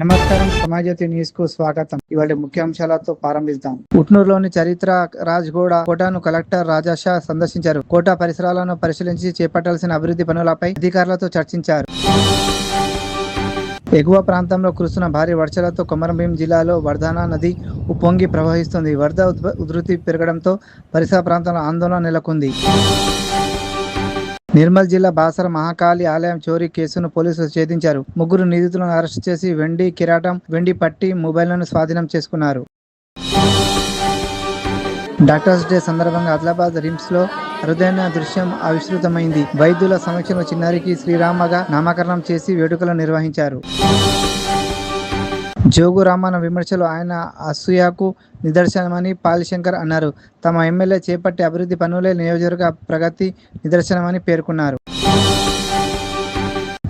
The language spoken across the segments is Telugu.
నమస్కారం, సమాజజ్యోతి న్యూస్ కు స్వాగతం. ఇవాళ ముఖ్యాంశాలతో ప్రారంభిద్దాం. ఉట్నూరులోని చరిత్ర రాజ్గోడ కోటను కలెక్టర్ రాజాషా సందర్శించారు. కోట పరిసరాలను పరిశీలించి చేపట్టాల్సిన అభివృద్ధి పనులపై అధికారులతో చర్చించారు. ఎగువ ప్రాంతంలో కురుస్తున్న భారీ వర్షాలతో కొమరంభీం జిల్లాలో వర్ధన నది ఉప్పొంగి ప్రవహిస్తుంది. వరద ఉధృతి పెరగడంతో పరిసర ప్రాంతంలో ఆందోళన నెలకొంది. నిర్మల్ జిల్లా బాసర మహాకాళి ఆలయం చోరీ కేసును పోలీసులు ఛేదించారు. 3 నిందితులను అరెస్టు చేసి వెండి కిరీటం, వెండి పట్టి, మొబైల్లను స్వాధీనం చేసుకున్నారు. డాక్టర్స్ డే సందర్భంగా ఆదిలాబాద్ రిమ్స్ లో అరుదైన దృశ్యం ఆవిష్కృతమైంది. వైద్యుల సమక్షంలో చిన్నారికి శ్రీరామగా నామకరణం చేసి వేడుకలు నిర్వహించారు. జోగు రామన్న విమర్శలు ఆయన అసూయకు నిదర్శనమని పాలిశంకర్ అన్నారు. తమ ఎమ్మెల్యే చేపట్టే అభివృద్ధి పనులే నియోజకవర్గ ప్రగతి నిదర్శనమని పేర్కొన్నారు.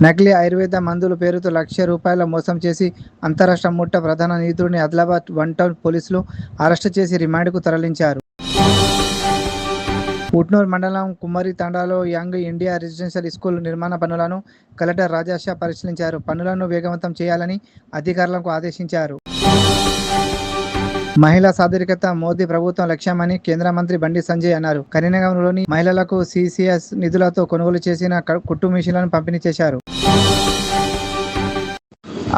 నకిలీ ఆయుర్వేద మందుల పేరుతో ₹1,00,000 మోసం చేసి అంతరాష్ట్ర ముఠ ప్రధాన నిందితుడిని ఆదిలాబాద్ 1 టౌన్ పోలీసులు అరెస్టు చేసి రిమాండ్కు తరలించారు. ఉట్నూరు మండలం కుమ్మరి తండాలో యంగ్ ఇండియా రెసిడెన్షియల్ స్కూల్ నిర్మాణ పనులను కలెక్టర్ రాజాషా పరిశీలించారు. పనులను వేగవంతం చేయాలని అధికారులకు ఆదేశించారు. మహిళా సాధికారత మోదీ ప్రభుత్వం లక్ష్యమని కేంద్ర మంత్రి బండి సంజయ్ అన్నారు. కరీంనగర్లోని మహిళలకు CCS నిధులతో కొనుగోలు చేసిన కుట్టు మిషన్లను పంపిణీ చేశారు.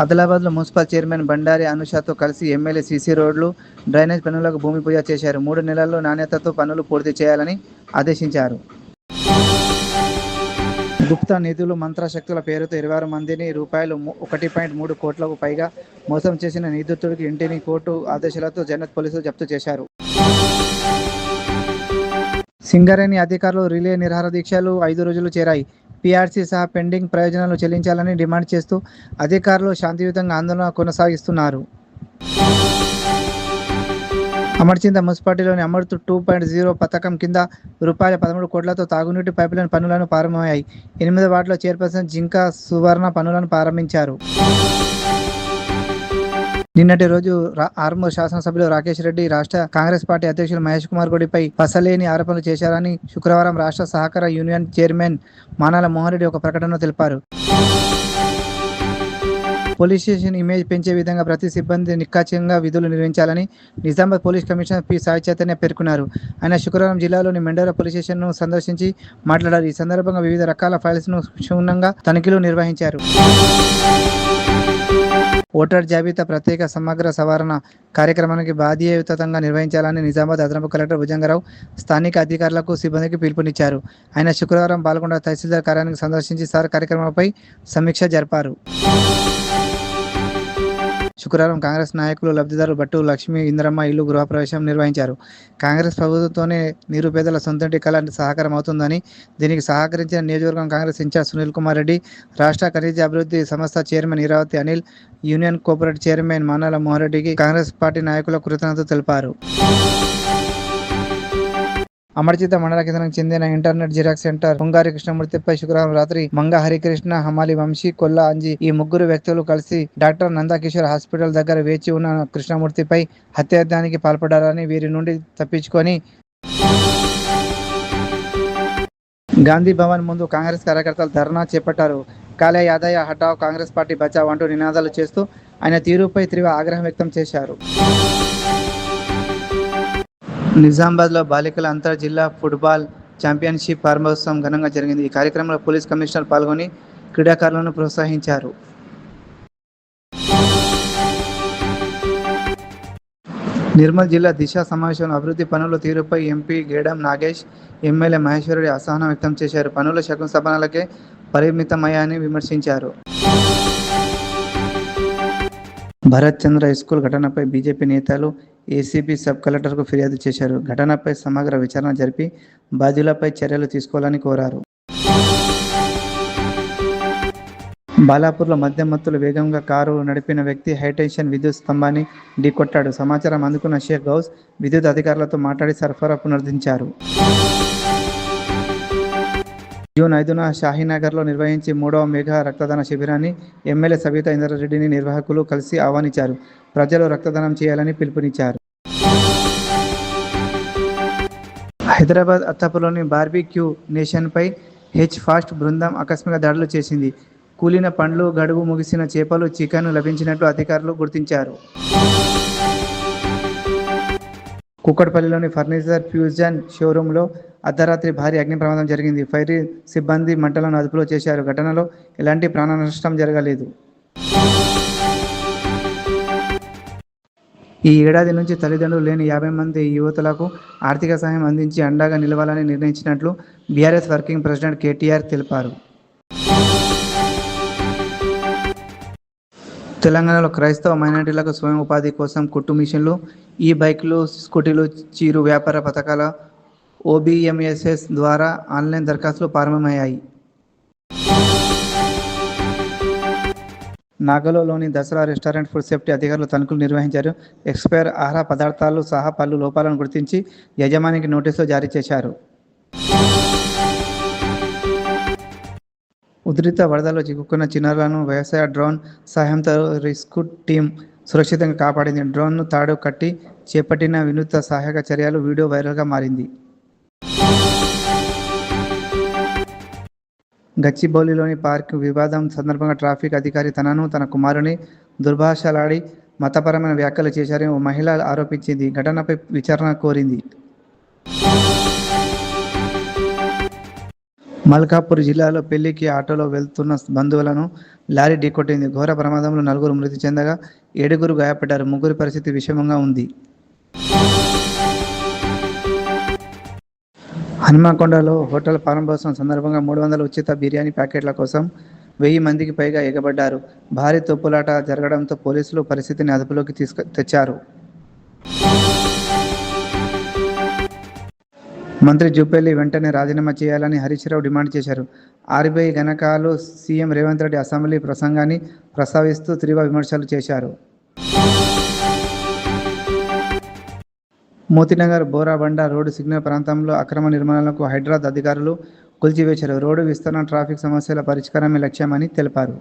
ఆదిలాబాద్లో మున్సిపల్ చైర్మన్ బండారి అనుషతో కలిసి ఎమ్మెల్యే సీసీ రోడ్లు, డ్రైనేజ్ పనులకు భూమి పూజ చేశారు. 3 నెలల్లో నాణ్యతతో పనులు పూర్తి చేయాలని ఆదేశించారు. గుప్తా నిధులు మంత్రశక్తుల పేరుతో 26 మందిని ₹1.3 కోట్లకు పైగా మోసం చేసిన నిందితుడికి ఇంటిని కోర్టు ఆదేశాలతో జనత్ పోలీసులు జప్తు చేశారు. సింగరేణి అధికారులు రిలే నిరాహార దీక్షలు 5 రోజులు చేరాయి. PRC సహా పెండింగ్ ప్రయోజనాలు చెల్లించాలని డిమాండ్ చేస్తూ అధికారులు శాంతియుతంగా ఆందోళన కొనసాగిస్తున్నారు. అమర్చింత మున్సిపాలిటీలోని అమృత్ 2.0 పథకం కింద ₹13 కోట్లతో తాగునీటి పైపులైన్ పనులను ప్రారంభమయ్యాయి. 8వ వార్డులో చైర్పర్సన్ జింకా సువర్ణ పనులను ప్రారంభించారు. నిన్నటి రోజు ఆర్మూర్ శాసనసభ్యులు రాకేష్ రెడ్డి రాష్ట్ర కాంగ్రెస్ పార్టీ అధ్యక్షులు మహేష్ కుమార్ గౌడ్పై పసలేని ఆరోపణలు చేశారని శుక్రవారం రాష్ట్ర సహకార యూనియన్ చైర్మన్ మానాల మోహన్ రెడ్డి ఒక ప్రకటనలో తెలిపారు. పోలీస్ స్టేషన్ ఇమేజ్ పెంచే విధంగా ప్రతి సిబ్బంది నిక్కచ్చిగా విధులు నిర్వహించాలని Nizamabad police commissioner P Sai Chaitanya పేర్కొన్నారు. ఆయన శుక్రవారం జిల్లాలోని మెండోరా పోలీస్ స్టేషన్ను సందర్శించి మాట్లాడారు. ఈ సందర్భంగా వివిధ రకాల ఫైల్స్ను క్షుణ్ణంగా తనిఖీలు నిర్వహించారు. ఓటర్ జాబితా ప్రత్యేక సమగ్ర సవరణ కార్యక్రమానికి బాధ్యతాయుతంగా నిర్వహించాలని నిజామాబాద్ అదనపు కలెక్టర్ భుజంగరావు స్థానిక అధికారులకు, సిబ్బందికి పిలుపునిచ్చారు. ఆయన శుక్రవారం పాల్గొండ తహసీల్దార్ కార్యాలయాన్ని సందర్శించి కార్యక్రమంపై సమీక్ష జరిపారు. శుక్రవారం కాంగ్రెస్ నాయకులు లబ్ధిదారులు బట్టు లక్ష్మీ ఇంద్రమ్మ ఇల్లు గృహప్రవేశం నిర్వహించారు. కాంగ్రెస్ ప్రభుత్వంతోనే నిరుపేదల సొంతంటి కళ సహకారం అవుతుందని, దీనికి సహకరించిన నియోజకవర్గం కాంగ్రెస్ ఇన్ఛార్జ్ సునీల్ కుమార్ రెడ్డి, రాష్ట్ర ఖనిజ అభివృద్ధి సంస్థ chairman Iravati Anil, union cooperative chairman Manala Mohan రెడ్డికి కాంగ్రెస్ పార్టీ నాయకుల కృతజ్ఞతలు తెలిపారు. అమర్చిత మండల కేంద్రానికి చెందిన ఇంటర్నెట్ జిరాక్స్ సెంటర్ పొంగారి కృష్ణమూర్తిపై శుక్రవారం రాత్రి మంగ హరికృష్ణ, హమాలి వంశీ, కొల్లా అంజీ ఈ 3 వ్యక్తులు కలిసి డాక్టర్ నందకిషోర్ హాస్పిటల్ దగ్గర వేచి ఉన్న కృష్ణమూర్తిపై హత్యాయత్నానికి పాల్పడారని, వీరి నుండి తప్పించుకొని గాంధీ భవన్ ముందు కాంగ్రెస్ కార్యకర్తలు ధర్నా చేపట్టారు. కాలే యాదయ్య హఠావ్, కాంగ్రెస్ పార్టీ బచావ్ అంటూ నినాదాలు చేస్తూ ఆయన తీరుపై తీవ్ర ఆగ్రహం వ్యక్తం చేశారు. నిజామాబాద్లో బాలికల అంతర్ జిల్లా ఫుట్బాల్ ఛాంపియన్షిప్ ప్రారంభోత్సవం ఘనంగా జరిగింది. ఈ కార్యక్రమంలో పోలీస్ కమిషనర్ పాల్గొని క్రీడాకారులను ప్రోత్సహించారు. నిర్మల్ జిల్లా దిశ సమావేశంలో అభివృద్ధి పనుల తీరుపై ఎంపీ గేడం నాగేష్, ఎమ్మెల్యే మహేశ్వరరెడ్డి అసహనం వ్యక్తం చేశారు. పనుల శంకుస్థాపనలకే పరిమితమయ్యాయని విమర్శించారు. భరత్ చంద్ర స్కూల్ ఘటనపై బీజేపీ నేతలు ఏసీబీ సబ్ కలెక్టర్కు ఫిర్యాదు చేశారు. ఘటనపై సమగ్ర విచారణ జరిపి బాధ్యులపై చర్యలు తీసుకోవాలని కోరారు. బాలాపూర్లో మద్యం మత్తులో వేగంగా కారు నడిపిన వ్యక్తి హైటెన్షన్ విద్యుత్ స్తంభాన్ని ఢీకొట్టాడు. సమాచారం అందుకున్న షేక్ గౌస్ విద్యుత్ అధికారులతో మాట్లాడి సరఫరా పునరుద్ధరించారు. జూన్ 5న షాహీనగర్లో నిర్వహించి 3వ మెగా రక్తదాన శిబిరాన్ని ఎమ్మెల్యే సబితా ఇంద్రారెడ్డిని నిర్వాహకులు కలిసి ఆహ్వానించారు. ప్రజలు రక్తదానం చేయాలని పిలుపునిచ్చారు. హైదరాబాద్ అత్తాపూర్లోని బార్బిక్యూ నేషన్పై హెచ్ ఫాస్ట్ బృందం ఆకస్మిక దాడులు చేసింది. కూలిన పండ్లు, గడువు ముగిసిన చేపలు, చికెన్ లభించినట్లు అధికారులు గుర్తించారు. కూకట్పల్లిలోని ఫర్నిచర్ ఫ్యూజన్ షోరూంలో అర్ధరాత్రి భారీ అగ్ని ప్రమాదం జరిగింది. ఫైర్ సిబ్బంది మంటలను అదుపులో చేశారు. ఘటనలో ఎలాంటి ప్రాణ నష్టం జరగలేదు. ఈ ఏడాది నుంచి తల్లిదండ్రులు లేని 50 మంది యువతులకు ఆర్థిక సహాయం అందించి అండగా నిలవాలని నిర్ణయించినట్లు బీఆర్ఎస్ వర్కింగ్ ప్రెసిడెంట్ కేటీఆర్ తెలిపారు. తెలంగాణలో క్రైస్తవ మైనారిటీలకు స్వయం ఉపాధి కోసం కుట్టు మిషన్లు, ఈ బైక్లు, స్కూటీలు, చిరు వ్యాపార పథకాల OBMSS ద్వారా ఆన్లైన్ దరఖాస్తులు ప్రారంభమయ్యాయి. నాగలోని దసరా రెస్టారెంట్ ఫుడ్ సేఫ్టీ అధికారులు తనిఖీలు నిర్వహించారు. ఎక్స్పైర్ ఆహార పదార్థాలు సహా పలు లోపాలను గుర్తించి యజమానికి నోటీసులు జారీ చేశారు. ఉధృత వరదల్లో చిక్కుకున్న చిన్నారులను వ్యవసాయ డ్రోన్ సహాయంతో రెస్క్యూ టీం సురక్షితంగా కాపాడింది. డ్రోన్ను తాడు కట్టి చేపట్టిన వినూత్న సహాయక చర్యలు వీడియో వైరల్గా మారింది. గచ్చిబౌలిలోని పార్క్ వివాదం సందర్భంగా ట్రాఫిక్ అధికారి తన కుమారుని దుర్భాషలాడి మతపరమైన వ్యాఖ్యలు చేశారని ఓ మహిళ ఆరోపించింది. ఘటనపై విచారణ కోరింది. మల్కాపూర్ జిల్లాలో పెళ్లికి ఆటోలో వెళ్తున్న బంధువులను లారీ ఢీకొట్టింది. ఘోర ప్రమాదంలో 4 మృతి చెందగా 7 గాయపడ్డారు. 3 పరిస్థితి విషమంగా ఉంది. హనుమకొండలో హోటల్ ప్రారంభోత్సవం సందర్భంగా 300 ఉచిత బిర్యానీ ప్యాకెట్ల కోసం 1000 మందికి పైగా ఎగబడ్డారు. భారీ తోపులాట జరగడంతో పోలీసులు పరిస్థితిని అదుపులోకి తెచ్చారు. మంత్రి జూపల్లి వెంటనే రాజీనామా చేయాలని హరీష్ రావు డిమాండ్ చేశారు. RBI గణాంకాలు సీఎం రేవంత్ రెడ్డి అసెంబ్లీ ప్రసంగాన్ని ప్రస్తావిస్తూ తీవ్ర విమర్శలు చేశారు. మోతీనగర్ బోరాబండ రోడ్డు సిగ్నల్ ప్రాంతంలో అక్రమ నిర్మాణాలకు హైదరాబాద్ అధికారులు కూల్చివేశారు. రోడ్డు విస్తరణ, ట్రాఫిక్ సమస్యల పరిష్కారమే లక్ష్యమని తెలిపారు.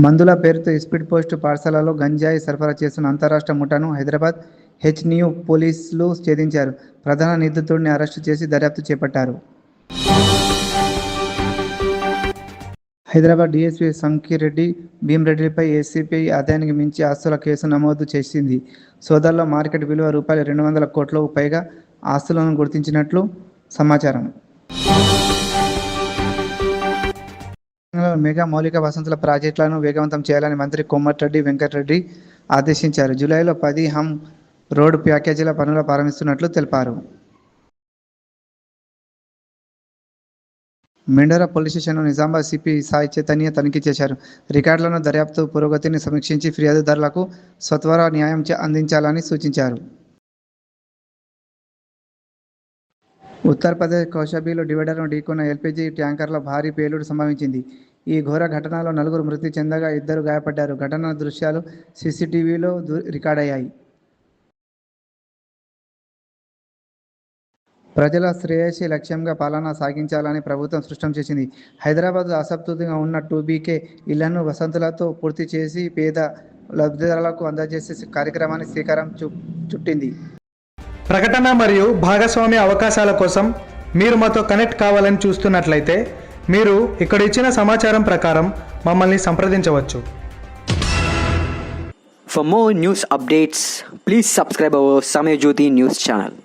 మందుల పేరుతో స్పీడ్ పోస్ట్ పాఠశాలలో గంజాయి సరఫరా చేస్తున్న అంతరాష్ట్ర ముఠాను హైదరాబాద్ HNU పోలీసులు ఛేదించారు. ప్రధాన నిందితుడిని అరెస్టు చేసి దర్యాప్తు చేపట్టారు. హైదరాబాద్ DSP సంకిరెడ్డి భీమ్రెడ్డిపై ACP ఆదాయానికి మించి ఆస్తుల కేసు నమోదు చేసింది. సోదాల్లో మార్కెట్ విలువ రూపాయలు 200 కోట్లకు పైగా ఆస్తులను గుర్తించినట్లు సమాచారం. మెగా మౌలిక వసతుల ప్రాజెక్టులను వేగవంతం చేయాలని మంత్రి కోమటిరెడ్డి వెంకటరెడ్డి ఆదేశించారు. జూలైలో 10 హమ్ రోడ్డు ప్యాకేజీల పనులు ప్రారంభిస్తున్నట్లు తెలిపారు. మెండోరా పోలీస్ స్టేషన్లో నిజామాబాద్ సిపి సాయి చైతన్య తనిఖీ చేశారు. రికార్డులను, దర్యాప్తు పురోగతిని సమీక్షించి ఫిర్యాదుదారులకు సత్వర న్యాయం అందించాలని సూచించారు. ఉత్తరప్రదేశ్ కౌశాంబిలో డివైడర్ను ఢీకొన్న LPG ట్యాంకర్లో భారీ పేలుడు సంభవించింది. ఈ ఘోర ఘటనలో 4 మృతి చెందగా 2 గాయపడ్డారు. ఘటన దృశ్యాలు CCTVలో రికార్డయ్యాయి. ప్రజల శ్రేయస్సు లక్ష్యంగా పాలన సాగించాలని ప్రభుత్వం స్పష్టం చేసింది. హైదరాబాద్ అసంపూర్తిగా ఉన్న 2BK ఇళ్లను వసతులతో పూర్తి చేసి పేద లబ్ధిదారులకు అందజేసే కార్యక్రమాన్ని శ్రీకారం చుట్టింది. ప్రకటన మరియు భాగస్వామ్య అవకాశాల కోసం మీరు మాతో కనెక్ట్ కావాలని చూస్తున్నట్లయితే మీరు ఇక్కడ ఇచ్చిన సమాచారం ప్రకారం మమ్మల్ని సంప్రదించవచ్చు. For more news updates, please subscribe our Samay Jyoti news channel.